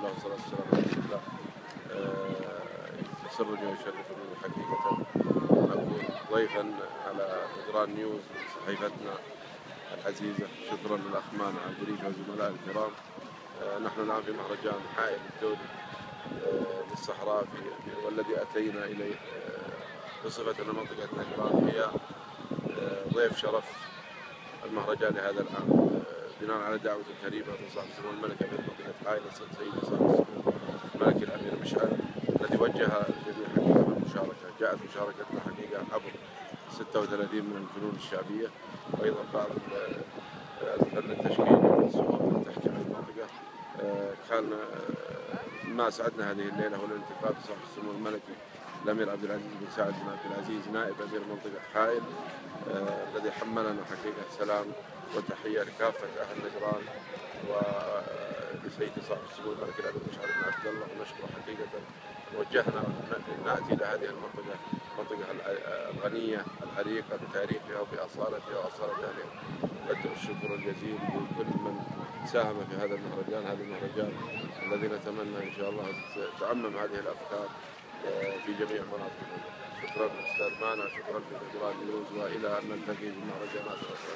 الله والصلاة والسلام على رسول الله. يسرني ويشرفني حقيقة أن أكون ضيفا على نجران نيوز صحيفتنا العزيزة. شكرا للأخ مانع البريفة وزملائه الكرام. نحن الآن في مهرجان حائل الدولي للصحراء والذي أتينا إليه بصفة أن منطقة نجران هي ضيف شرف المهرجان لهذا العام، بناء على دعوة كريمة من صاحب السمو الملك أمير منطقة حائل سيدي صاحب السمو الملك الأمير مشعل، الذي وجه الجميع حقيقة بالمشاركة. جاءت مشاركتنا حقيقة عبر 36 من الفنون الشعبية، وأيضا بعض الفن التشكيلي والصور التي تحكي عن المنطقة. كان ما سعدنا هذه الليلة هو الالتقاء بصاحب السمو الملكي الأمير عبد العزيز بن سعد بن عبد العزيز نائب أمير منطقة حائل، الذي حملنا حقيقة سلام وتحية لكافة أهل نجران ولسيدي صاحب السمو الملك الأمير مشعل بن عبد الله. ونشكر حقيقة وجهنا نأتي إلى هذه المنطقة، المنطقة الغنية العريقة بتاريخها وبأصالتها وأصالة أهلها. أدعو الشكر الجزيل لكل من ساهم في هذا المهرجان، الذي نتمنى إن شاء الله تعمم هذه الأفكار في جميع مناطق المملكة. شكرا أستاذ مانع، شكرا لنجران نيوز، وإلى أن نلتقي في مهرجانات أخرى.